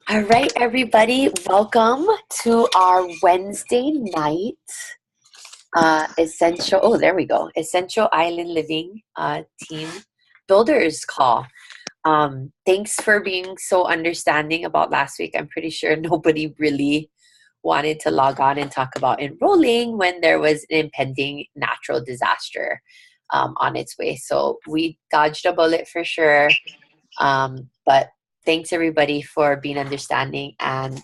All right, everybody, welcome to our Wednesday night Essential Island Living Team Builders call. Thanks for being so understanding about last week. I'm pretty sure nobody really wanted to log on and talk about enrolling when there was an impending natural disaster on its way. So we dodged a bullet for sure. But thanks everybody for being understanding and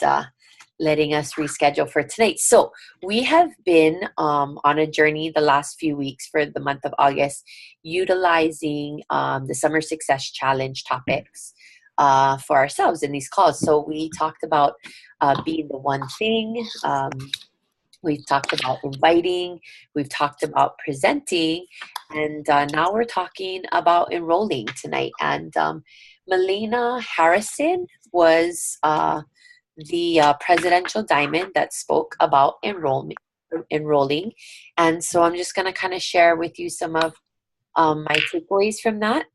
letting us reschedule for tonight. So we have been on a journey the last few weeks for the month of August, utilizing the Summer Success Challenge topics for ourselves in these calls. So we talked about being the one thing. We've talked about inviting, we've talked about presenting, and now we're talking about enrolling tonight. And Melina Harrison was the presidential diamond that spoke about enrolling. And so I'm just going to kind of share with you some of my takeaways from that.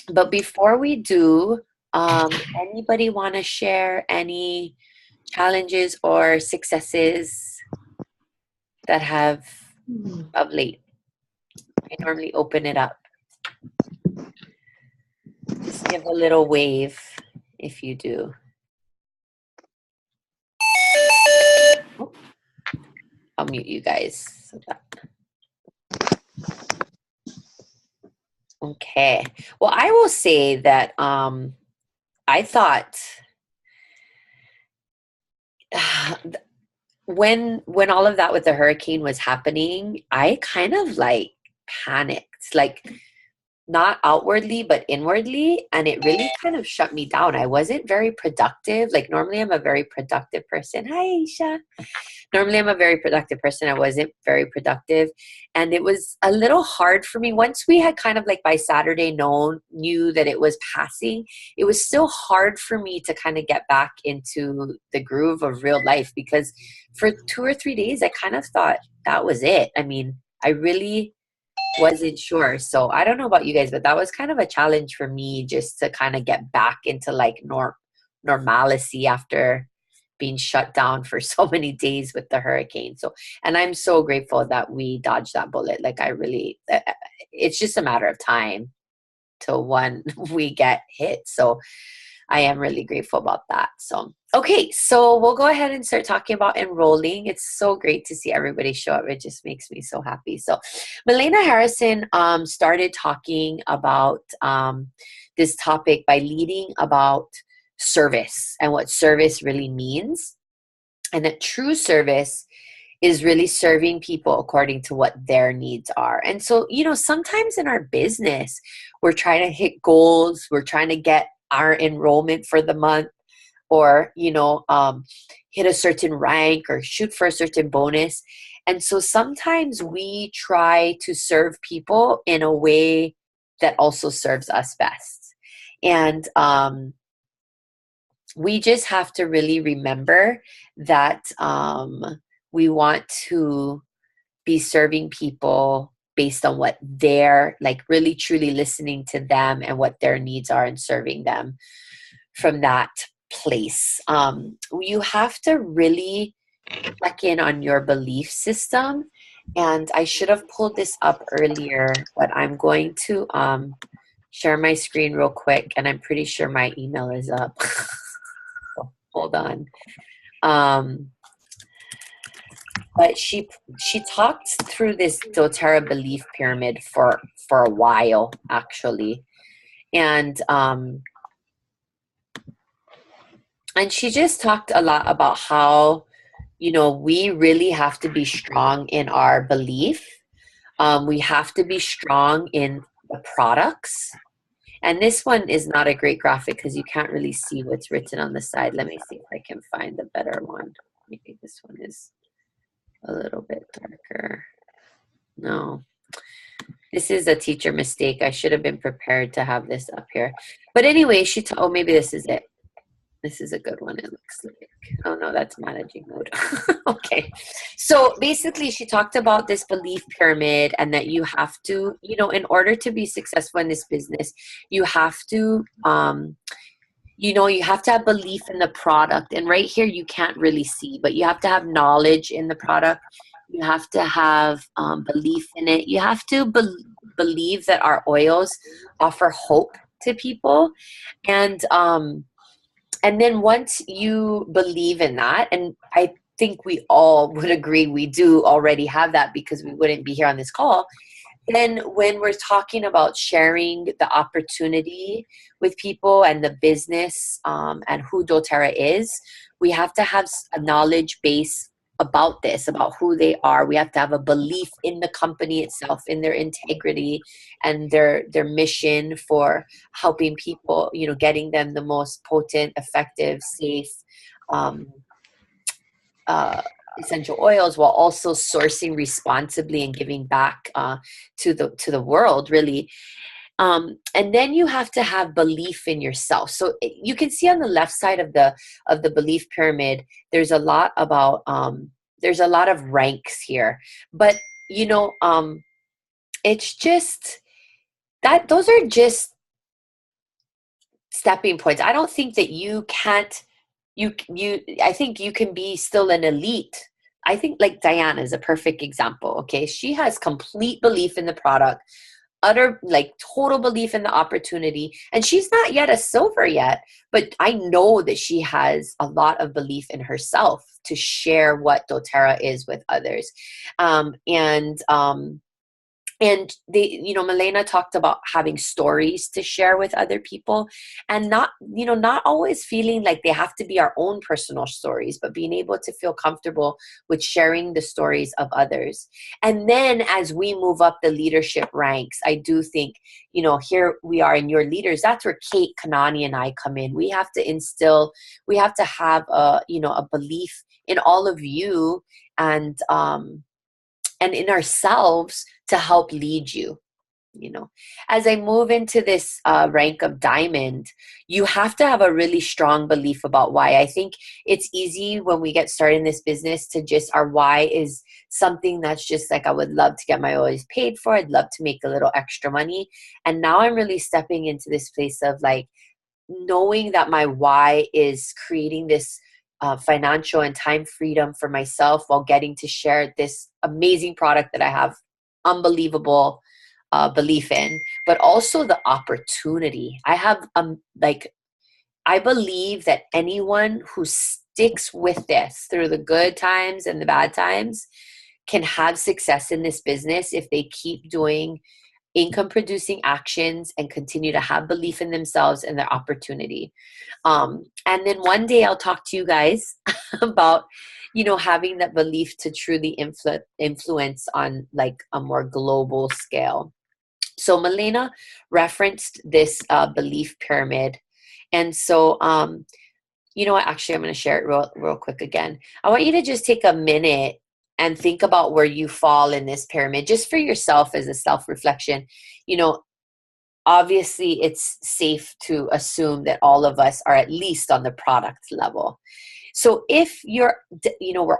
But before we do, anybody want to share any challenges or successes that have of late? I normally open it up. Just give a little wave if you do. I'll mute you guys. Okay. Well, I will say that I thought when all of that with the hurricane was happening, I kind of like panicked, like not outwardly but inwardly, and it really kind of shut me down. I wasn't very productive. Like normally I'm a very productive person. Hi, Aisha. Normally I'm a very productive person. I wasn't very productive, and it was a little hard for me once we had kind of like by Saturday knew that it was passing. It was still hard for me to kind of get back into the groove of real life, because for 2 or 3 days I kind of thought that was it. I mean, I really wasn't sure. So I don't know about you guys, but that was kind of a challenge for me, just to kind of get back into like normalcy after being shut down for so many days with the hurricane. So, and I'm so grateful that we dodged that bullet. Like it's just a matter of time till when we get hit. So I am really grateful about that. So, okay, so we'll go ahead and start talking about enrolling. It's so great to see everybody show up. It just makes me so happy. So Melina Harrison started talking about this topic by leading about service and what service really means. And that true service is really serving people according to what their needs are. And so, sometimes in our business, we're trying to hit goals. We're trying to get our enrollment for the month, or, hit a certain rank or shoot for a certain bonus. And so sometimes we try to serve people in a way that also serves us best. And we just have to really remember that we want to be serving people based on what they're like, really truly listening to them and what their needs are, and serving them from that place. You have to really check in on your belief system. And I should have pulled this up earlier, but I'm going to share my screen real quick, and I'm pretty sure my email is up. Hold on. But she talked through this doTERRA belief pyramid for a while, actually. And she just talked a lot about how, we really have to be strong in our belief. We have to be strong in the products. And this one is not a great graphic because you can't really see what's written on the side. Let me see if I can find a better one. Maybe this one is a little bit darker. No. This is a teacher mistake. I should have been prepared to have this up here. But anyway, maybe this is it. This is a good one, it looks like. Oh, no, that's managing mode. Okay. So basically, she talked about this belief pyramid, and that you have to, in order to be successful in this business, you have to You have to have belief in the product. And right here, you can't really see, but you have to have knowledge in the product. You have to have belief in it. You have to believe that our oils offer hope to people. And then once you believe in that, and I think we all would agree we do already have that because we wouldn't be here on this call. Then when we're talking about sharing the opportunity with people and the business and who doTERRA is, we have to have a knowledge base about this, about who they are. We have to have a belief in the company itself, in their integrity and their mission for helping people, getting them the most potent, effective, safe um, essential oils, while also sourcing responsibly and giving back to the world, really. And then you have to have belief in yourself. So you can see on the left side of the belief pyramid, there's a lot about there's a lot of ranks here, but it's just that those are just stepping points. I don't think that you can't I think you can be still an elite. I think like Diana is a perfect example. Okay, she has complete belief in the product, utter like total belief in the opportunity, and she's not yet a silver yet, but I know that she has a lot of belief in herself to share what doTERRA is with others. And they, Milena talked about having stories to share with other people, and not always feeling like they have to be our own personal stories, but being able to feel comfortable with sharing the stories of others. And then as we move up the leadership ranks, I do think, here we are in your leaders. That's where Kate, Kanani, and I come in. We have to have a belief in all of you and in ourselves to help lead you. As I move into this rank of diamond, you have to have a really strong belief about why. I think it's easy when we get started in this business to just, our why is something that's just like, I would love to get my oils paid for. I'd love to make a little extra money. And now I'm really stepping into this place of like knowing that my why is creating this financial and time freedom for myself while getting to share this amazing product that I have unbelievable belief in, but also the opportunity. I have I believe that anyone who sticks with this through the good times and the bad times can have success in this business if they keep doing income producing actions and continue to have belief in themselves and their opportunity. And then one day I'll talk to you guys about, having that belief to truly influence on like a more global scale. So Milena referenced this belief pyramid. And so, what, actually, I'm going to share it real quick again. I want you to just take a minute and think about where you fall in this pyramid, just for yourself as a self-reflection. Obviously it's safe to assume that all of us are at least on the product level. So if we're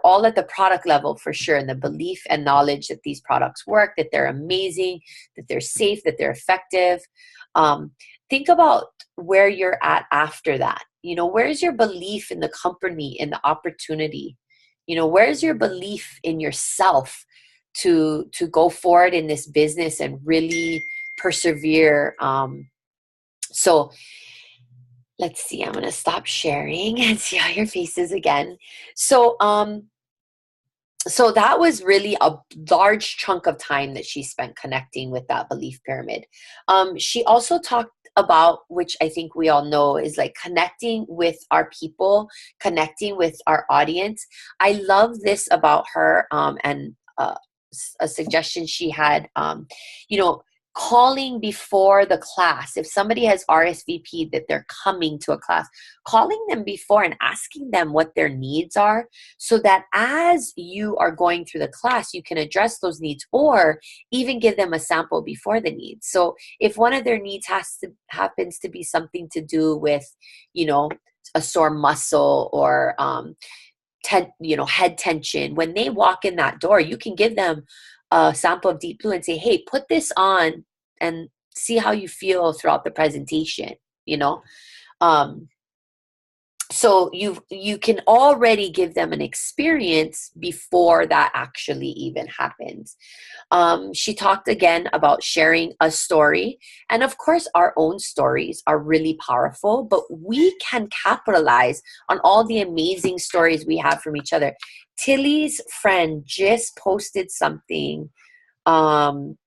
all at the product level for sure, and the belief and knowledge that these products work, that they're amazing, that they're safe, that they're effective, think about where you're at after that. Where's your belief in the company, in the opportunity? Where's your belief in yourself to go forward in this business and really persevere? So let's see, I'm going to stop sharing and see how your face is again. So that was really a large chunk of time that she spent connecting with that belief pyramid. She also talked about, which I think we all know, is like connecting with our people, connecting with our audience. I love this about her, and a suggestion she had, calling before the class. If somebody has RSVP'd that they're coming to a class, calling them before and asking them what their needs are, so that as you are going through the class, you can address those needs or even give them a sample before the needs. So if one of their needs happens to be something to do with, a sore muscle or head tension, when they walk in that door, you can give them a sample of Deep Blue and say, hey, put this on and see how you feel throughout the presentation. So you can already give them an experience before that actually even happens. She talked again about sharing a story. And of course, our own stories are really powerful, but we can capitalize on all the amazing stories we have from each other. Tilly's friend just posted something um,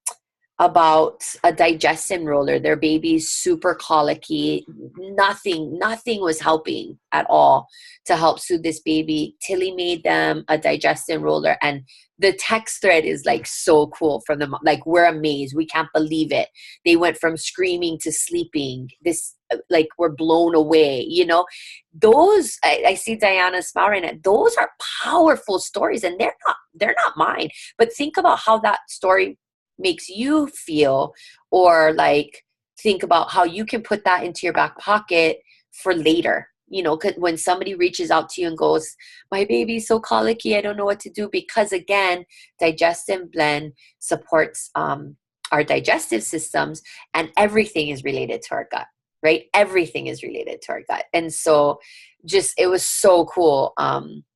about a digestion roller. Their baby's super colicky. Nothing was helping at all to help soothe this baby. Tilly made them a digestion roller, and the text thread is like so cool from them. Like, we're amazed. We can't believe it. They went from screaming to sleeping. This, like, we're blown away. You know, those, I see Diana smiling at. Those are powerful stories, and they're not mine. But think about how that story makes you feel, or like think about how you can put that into your back pocket for later. You know, when somebody reaches out to you and goes, my baby's so colicky, I don't know what to do, because again, Digestive Blend supports our digestive systems, and everything is related to our gut, right? Everything is related to our gut. And so just, it was so cool.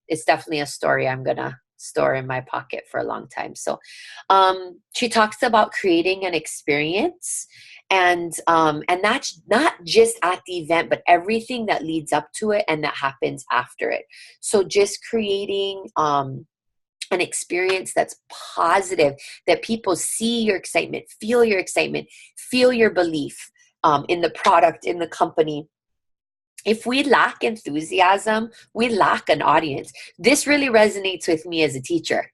It's definitely a story I'm gonna store in my pocket for a long time. So she talks about creating an experience, and that's not just at the event, but everything that leads up to it and that happens after it. So just creating an experience that's positive, that people see your excitement, feel your belief in the product, in the company. If we lack enthusiasm, we lack an audience. This really resonates with me as a teacher,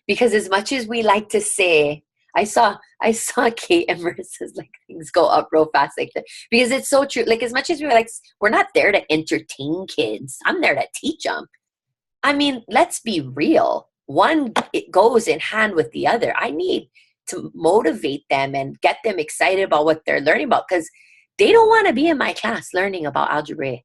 because as much as we like to say, I saw Kate and Marissa's like things go up real fast like that, because it's so true. Like, as much as we're not there to entertain kids. I'm there to teach them. I mean, let's be real. One, it goes in hand with the other. I need to motivate them and get them excited about what they're learning about, because they don't want to be in my class learning about algebraic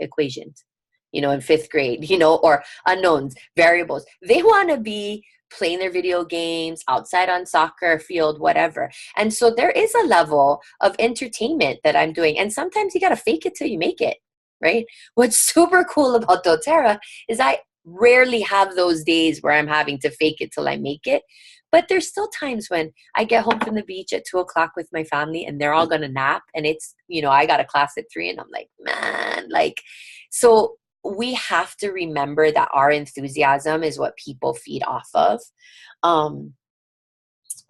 equations, you know, in 5th grade, you know, or unknowns, variables. They want to be playing their video games outside on soccer field, whatever. And so there is a level of entertainment that I'm doing. And sometimes you got to fake it till you make it, right? What's super cool about doTERRA is I rarely have those days where I'm having to fake it till I make it. But there's still times when I get home from the beach at 2:00 with my family and they're all going to nap. And it's, you know, I got a class at 3 and I'm like, man, like, so we have to remember that our enthusiasm is what people feed off of.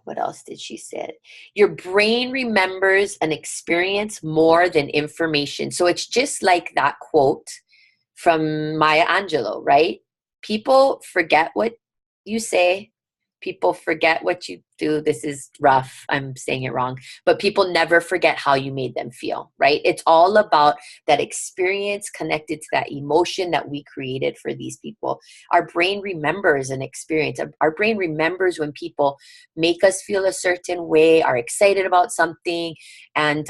What else did she say? Your brain remembers an experience more than information. So it's just like that quote from Maya Angelou, right? People forget what you say. People forget what you do. This is rough. I'm saying it wrong. But people never forget how you made them feel, right? It's all about that experience connected to that emotion that we created for these people. Our brain remembers an experience. Our brain remembers when people make us feel a certain way, are excited about something, and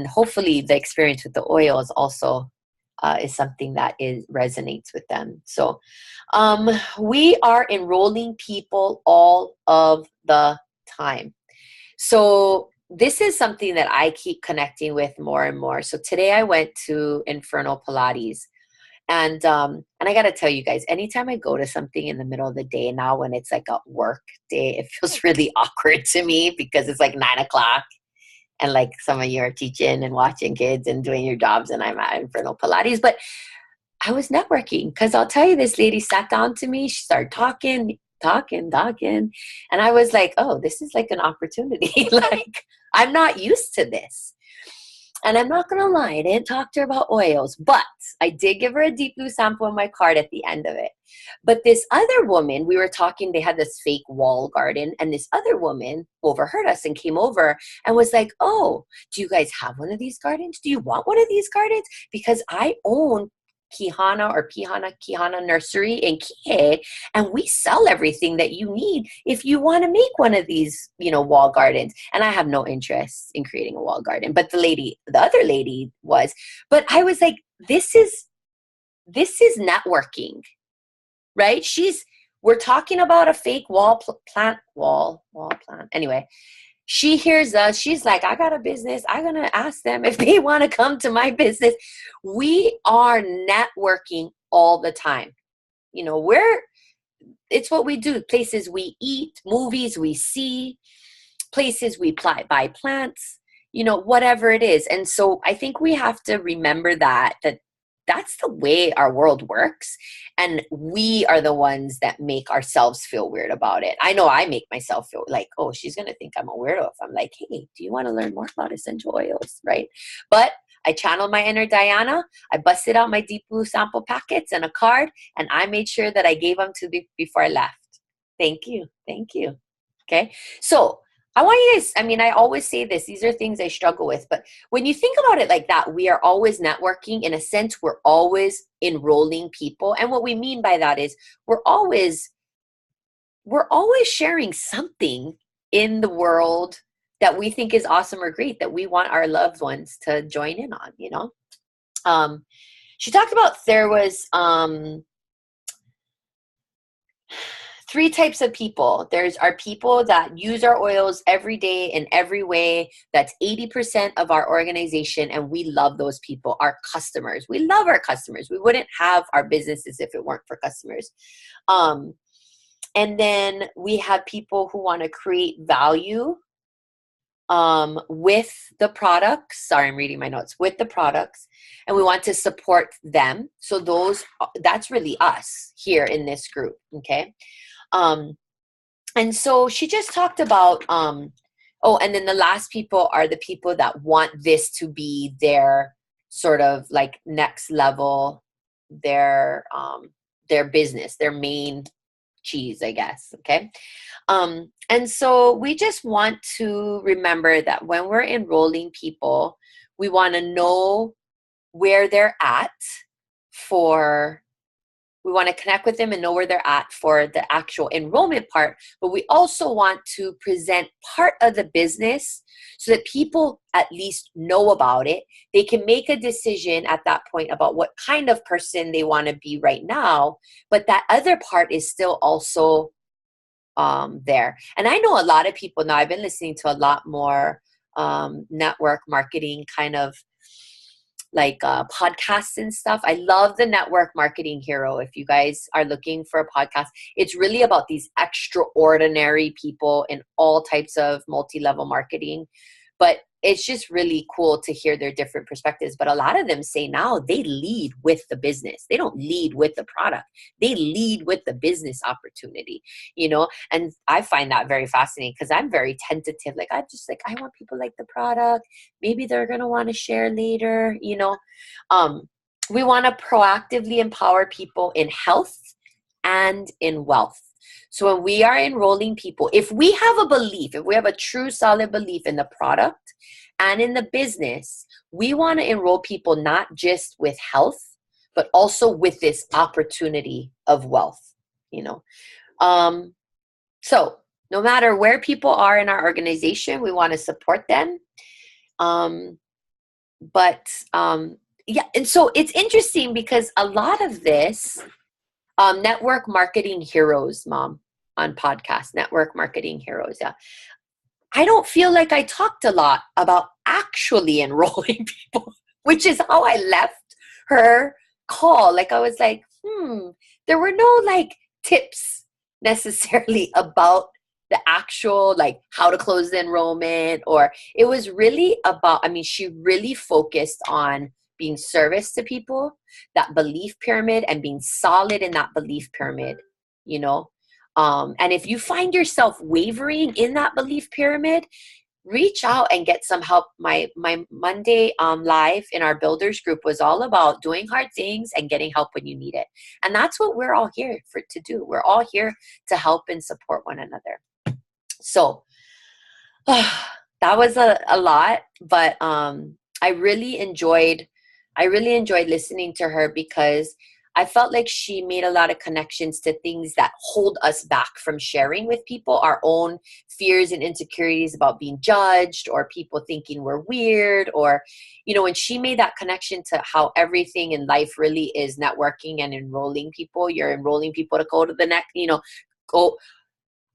hopefully the experience with the oil is also is something that resonates with them. So we are enrolling people all of the time. So this is something that I keep connecting with more and more. So today I went to Infernal Pilates. And I got to tell you guys, anytime I go to something in the middle of the day now, when it's like a work day, it feels really awkward to me, because it's like 9:00. And like some of you are teaching and watching kids and doing your jobs, and I'm at Infernal Pilates. But I was networking, because I'll tell you, this lady sat down to me. She started talking. And I was like, oh, this is like an opportunity. Like, I'm not used to this. And I'm not going to lie, I didn't talk to her about oils, but I did give her a deep blue sample in my card at the end of it. But this other woman, we were talking, they had this fake wall garden, and this other woman overheard us and came over and was like, oh, do you guys have one of these gardens? Do you want one of these gardens? Because I own Kihana Nursery in Kihei, and we sell everything that you need if you want to make one of these, you know, wall gardens. And I have no interest in creating a wall garden, but the other lady was. But I was like, this is networking, right? We're talking about a fake wall plant. Anyway, She hears us. She's like, I got a business. I'm going to ask them if they want to come to my business. We are networking all the time. You know, it's what we do. Places we eat, movies we see, places we buy plants, you know, whatever it is. And so I think we have to remember that that's the way our world works. And we are the ones that make ourselves feel weird about it. I know I make myself feel like, oh, she's going to think I'm a weirdo if I'm like, hey, do you want to learn more about essential oils? Right. But I channeled my inner Diana. I busted out my deep blue sample packets and a card, and I made sure that I gave them to them before I left. Thank you. Thank you. Okay. So I want you guys, I mean, I always say this, these are things I struggle with, but when you think about it like that, we are always networking. In a sense, we're always enrolling people. And what we mean by that is we're always sharing something in the world that we think is awesome or great, that we want our loved ones to join in on, you know? She talked about there was 3 types of people. There's our people that use our oils every day in every way. That's 80% of our organization, and we love those people. Our customers. We love our customers. We wouldn't have our businesses if it weren't for customers. And then we have people who want to create value with the products. Sorry, I'm reading my notes. With the products, and we want to support them. So that's really us here in this group. Okay. And so she just talked about, and then the last people are the people that want this to be their sort of like next level, their business, their main cheese, I guess. Okay. And so we just want to remember that when we're enrolling people, we want to know where they're at we want to connect with them and know where they're at for the actual enrollment part, but we also want to present part of the business so that people at least know about it. They can make a decision at that point about what kind of person they want to be right now, but that other part is still also there. And I know a lot of people now, I've been listening to a lot more network marketing kind of like podcasts and stuff. I love the Network Marketing Hero. If you guys are looking for a podcast, it's really about these extraordinary people in all types of multi-level marketing. But it's just really cool to hear their different perspectives. But a lot of them say now they lead with the business. They don't lead with the product. They lead with the business opportunity, you know? And I find that very fascinating because I'm very tentative. Like, I'm just like, I want people like the product. Maybe they're going to want to share later, you know? We want to proactively empower people in health and in wealth. So when we are enrolling people, if we have a belief, if we have a true solid belief in the product and in the business, we want to enroll people not just with health, but also with this opportunity of wealth, you know. So no matter where people are in our organization, we want to support them. Yeah, and so it's interesting because a lot of this, Network Marketing Heroes, Mom, on podcast, Network Marketing Heroes. Yeah. I don't feel like I talked a lot about actually enrolling people, which is how I left her call. Like I was like, there were no like tips necessarily about the actual, like how to close the enrollment, or it was really about, I mean, she really focused on being service to people, that belief pyramid, and being solid in that belief pyramid, you know? And if you find yourself wavering in that belief pyramid, reach out and get some help. My Monday live in our builders group was all about doing hard things and getting help when you need it. And that's what we're all here to do. We're all here to help and support one another. So that was a lot, but I really enjoyed listening to her because I felt like she made a lot of connections to things that hold us back from sharing with people, our own fears and insecurities about being judged or people thinking we're weird, or, you know, when she made that connection to how everything in life really is networking and enrolling people. You're enrolling people to go to the next, you know, go.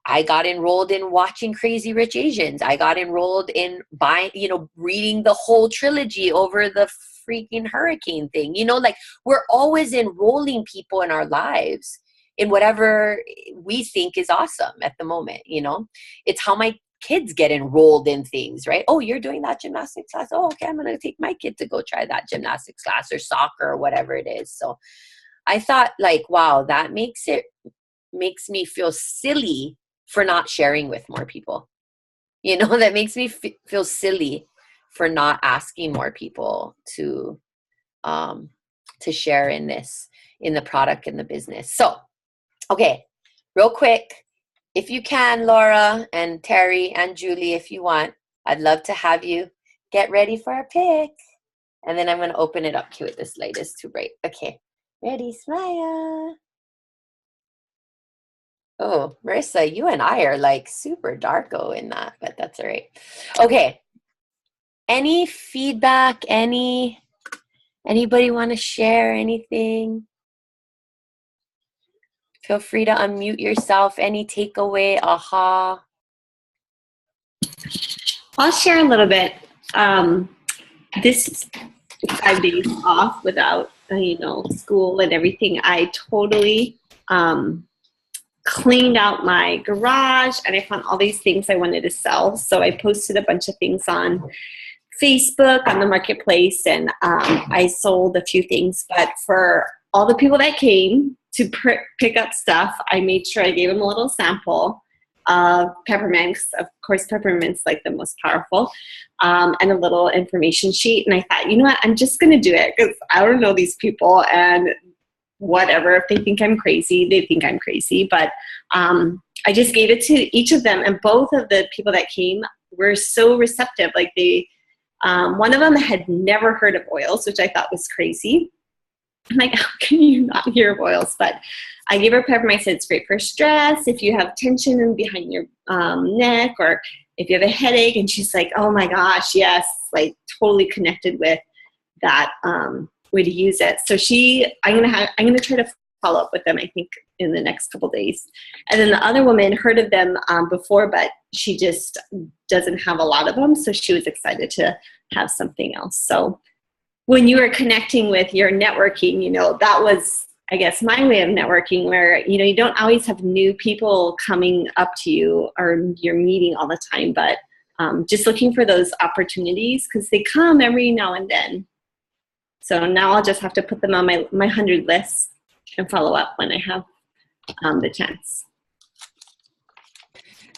I got enrolled in watching Crazy Rich Asians. I got enrolled in buying, reading the whole trilogy over the freaking hurricane thing. Like we're always enrolling people in our lives in whatever we think is awesome at the moment. It's how my kids get enrolled in things, right? Oh, you're doing that gymnastics class. Oh, okay, I'm going to take my kid to go try that gymnastics class or soccer or whatever it is. So I thought like, wow, that makes me feel silly for not sharing with more people. That makes me feel silly for not asking more people to share in the product and the business. So, okay, real quick, if you can, Laura and Terry and Julie, if you want, I'd love to have you get ready for a pick. And then I'm going to open it up. Cute, this light is too bright. Okay, ready, smile. Oh, Marissa, you and I are like super darko in that, but that's all right. Okay. Any feedback? Anybody want to share anything? Feel free to unmute yourself. Any takeaway? Aha. I'll share a little bit. This 5 days off without, school and everything, I totally cleaned out my garage and I found all these things I wanted to sell. So I posted a bunch of things on Facebook, on the marketplace, and I sold a few things. But for all the people that came to pick up stuff, I made sure I gave them a little sample of peppermint. Of course, peppermint's like the most powerful, and a little information sheet. And I thought, you know what, I'm just going to do it because I don't know these people, and whatever, if they think I'm crazy, they think I'm crazy. But I just gave it to each of them, and both of the people that came were so receptive. Like one of them had never heard of oils, which I thought was crazy. I'm like, how can you not hear of oils? But I gave her peppermint. I said it's great for stress, if you have tension in behind your neck, or if you have a headache. And she's like, oh my gosh, yes, like totally connected with that way to use it. So I'm gonna try to follow up with them, I think, in the next couple days. And then the other woman heard of them before, but she just doesn't have a lot of them, so she was excited to have something else. So when you were connecting with your networking, that was, I guess, my way of networking, where you don't always have new people coming up to you or you're meeting all the time, but just looking for those opportunities, because they come every now and then. So now I'll just have to put them on my 100 list and follow up when I have the chance.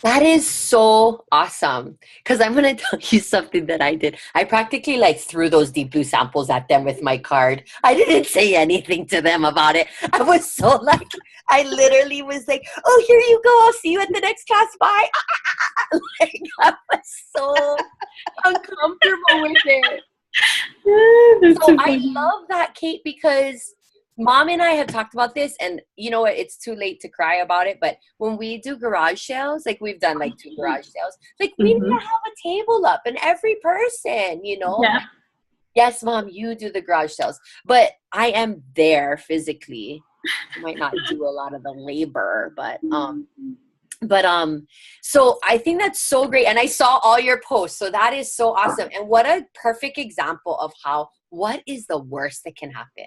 That is so awesome. Because I'm going to tell you something that I did. I practically like threw those deep blue samples at them with my card. I didn't say anything to them about it. I was so like, I literally was like, oh, here you go. I'll see you at the next class. Bye. Like, I was so uncomfortable with it. So I love that, Kate, because Mom and I have talked about this, and you know what? It's too late to cry about it. But when we do garage sales, like we've done like 2 garage sales, like we need to have a table up, and every person, Yeah. Yes, Mom, you do the garage sales, but I am there physically. I might not do a lot of the labor, but so I think that's so great. And I saw all your posts. So that is so awesome. And what a perfect example of what is the worst that can happen?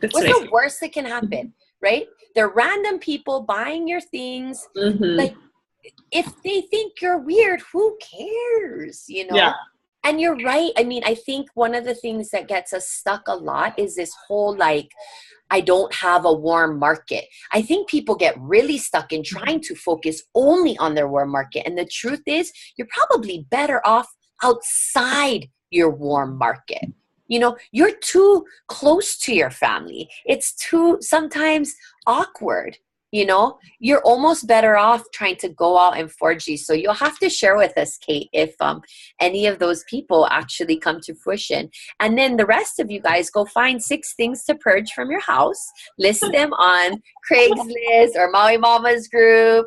What's the worst that can happen, right? They're random people buying your things. Like, if they think you're weird, who cares, Yeah. And you're right. I mean, I think one of the things that gets us stuck a lot is this whole, like, I don't have a warm market. I think people get really stuck in trying to focus only on their warm market. And the truth is, you're probably better off outside your warm market. You're too close to your family. It's too sometimes awkward. You're almost better off trying to go out and forge these. So you'll have to share with us, Kate, if any of those people actually come to fruition. And then the rest of you guys go find 6 things to purge from your house. List them on Craigslist or Maui Mama's group.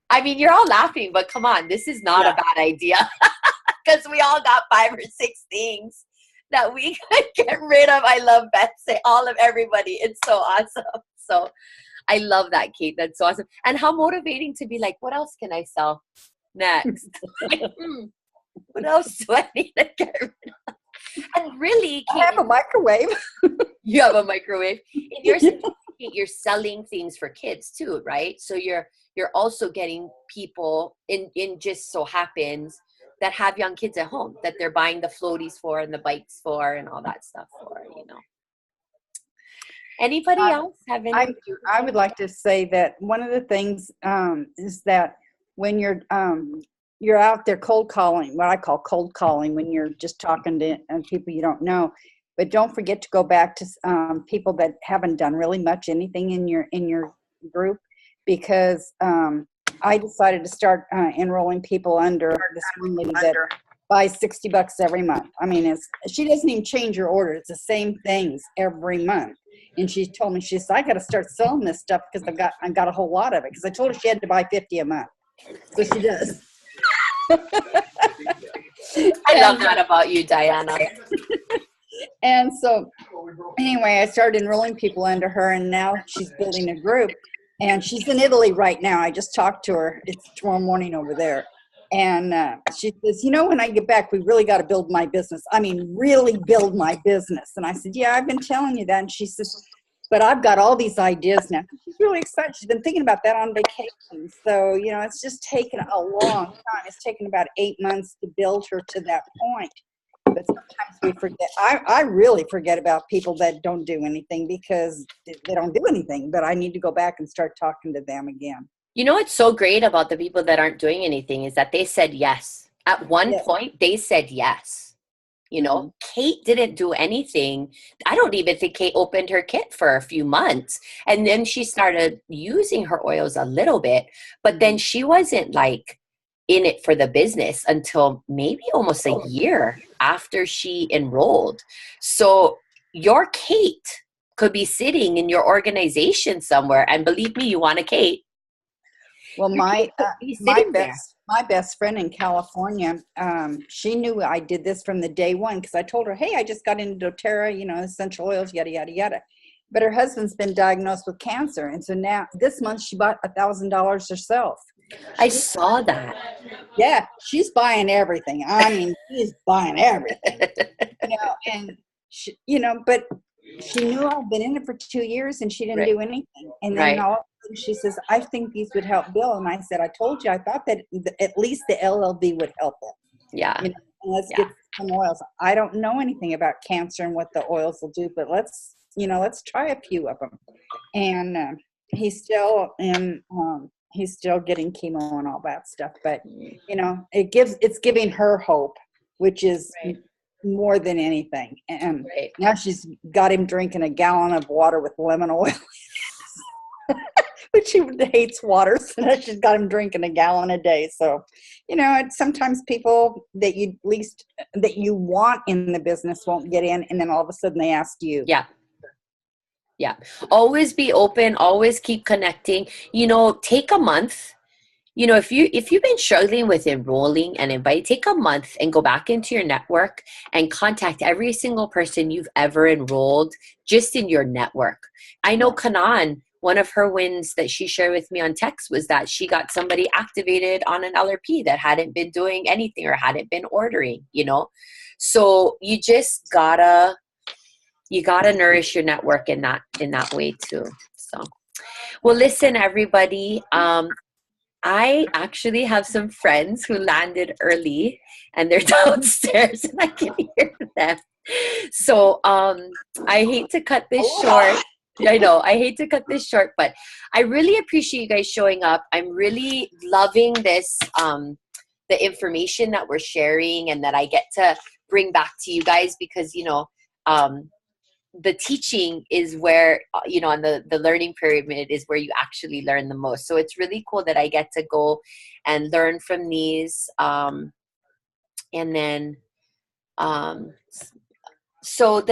I mean, you're all laughing, but come on, this is not a bad idea, because we all got 5 or 6 things that we can get rid of. I love Beth say all of everybody. It's so awesome. So I love that, Kate. That's so awesome. And how motivating to be like, what else can I sell next? Like, what else do I need to get rid of? And really, I Kate, have a microwave. you have a microwave. In your situation, you're selling things for kids too, right? So you're also getting people in just so happens that have young kids at home that they're buying the floaties for and the bikes for and all that stuff for, you know. Anybody else have any? I would like to say that one of the things is that when you're out there cold calling, what I call cold calling, when you're just talking to people you don't know, but don't forget to go back to people that haven't done really much anything in your group, because I decided to start enrolling people under this one lady that buys $60 every month. I mean, she doesn't even change her order. It's the same things every month. And she told me, she said, I got to start selling this stuff because I got a whole lot of it. Because I told her she had to buy 50 a month. So she does. I love that about you, Diana. And so anyway, I started enrolling people under her, and now she's building a group. And she's in Italy right now. I just talked to her. It's tomorrow morning over there. And she says, when I get back, we really got to build my business. I mean, really build my business. And I said, yeah, I've been telling you that. And she says, but I've got all these ideas now. She's really excited. She's been thinking about that on vacation. So, it's just taken a long time. It's taken about 8 months to build her to that point. But sometimes we forget. I really forget about people that don't do anything because they don't do anything. But I need to go back and start talking to them again. You know what's so great about the people that aren't doing anything is that they said yes. At one point, they said yes. Kate didn't do anything. I don't even think Kate opened her kit for a few months. And then she started using her oils a little bit. But then she wasn't like in it for the business until maybe almost a year after she enrolled. So your Kate could be sitting in your organization somewhere. And believe me, you want a Kate. Well, my best friend in California, she knew I did this from the day one, because I told her, hey, I just got into doTERRA, essential oils, yada, yada, yada. But her husband's been diagnosed with cancer. And so now this month she bought $1,000 herself. I saw that. Yeah, she's buying everything. I mean, she's buying everything. And she, but she knew I'd been in it for 2 years and she didn't do anything. And then all of a sudden she says, I think these would help Bill. And I said, I told you, I thought that at least the LLB would help him. Yeah. And let's get some oils. I don't know anything about cancer and what the oils will do, but let's try a few of them. And he's still getting chemo and all that stuff. But, it's giving her hope, which is more than anything. And now she's got him drinking a gallon of water with lemon oil, but she hates water. So now she's got him drinking a gallon a day. So, sometimes people that you want in the business won't get in. And then all of a sudden they ask you. Yeah. Yeah. Always be open. Always keep connecting. Take a month. If you've been struggling with enrolling and invite, take a month and go back into your network and contact every single person you've ever enrolled just in your network. I know Kanan, one of her wins that she shared with me on text was that she got somebody activated on an LRP that hadn't been doing anything or hadn't been ordering, So you just gotta nourish your network in that way too. So, well, listen, everybody, I actually have some friends who landed early and they're downstairs and I can hear them. So I hate to cut this short. I know, I hate to cut this short, but I really appreciate you guys showing up. I'm really loving this, the information that we're sharing and that I get to bring back to you guys because, the teaching is where, on the learning pyramid is where you actually learn the most. So it's really cool that I get to go and learn from these. And then, so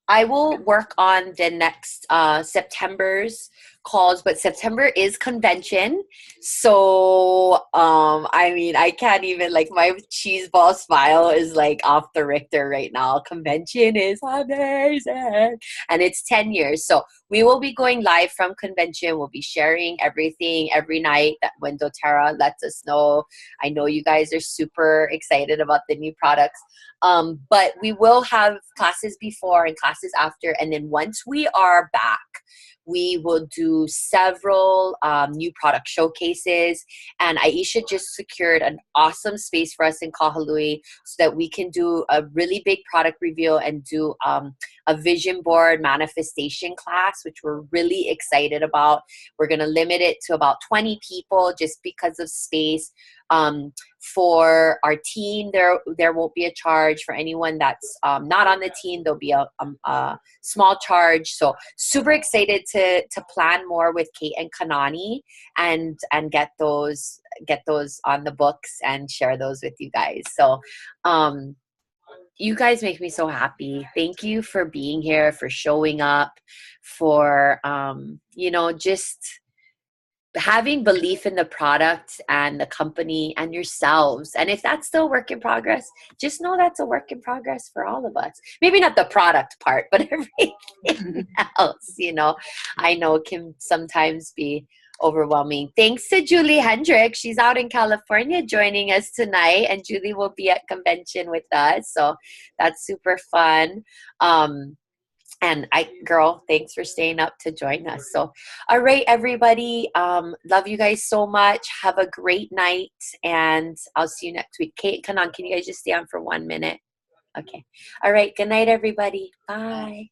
I will work on the next September's calls, but September is convention. So I mean, I can't even, like, my cheese ball smile is like off the Richter right now. Convention is amazing. And it's 10 years. So we will be going live from convention. We'll be sharing everything every night that when doTERRA lets us know. I know you guys are super excited about the new products. But we will have classes before and classes after. And then once we are back, we will do several new product showcases. And Aisha just secured an awesome space for us in Kahului so that we can do a really big product reveal and do a vision board manifestation class, which we're really excited about. We're going to limit it to about 20 people just because of space. For our team, there won't be a charge. For anyone that's not on the team, there'll be a small charge. So super excited to plan more with Kate and Kanani and get those on the books and share those with you guys. So you guys make me so happy. Thank you for being here, for showing up, for just having belief in the product and the company and yourselves. And if that's still a work in progress, just know that's a work in progress for all of us. Maybe not the product part, but everything else, I know can sometimes be overwhelming. Thanks to Julie Hendrick. She's out in California joining us tonight, and Julie will be at convention with us. So that's super fun. And girl, thanks for staying up to join us. So, all right, everybody. Love you guys so much. Have a great night, and I'll see you next week. Kate, Kanan, can you guys just stay on for 1 minute? Okay. All right. Good night, everybody. Bye.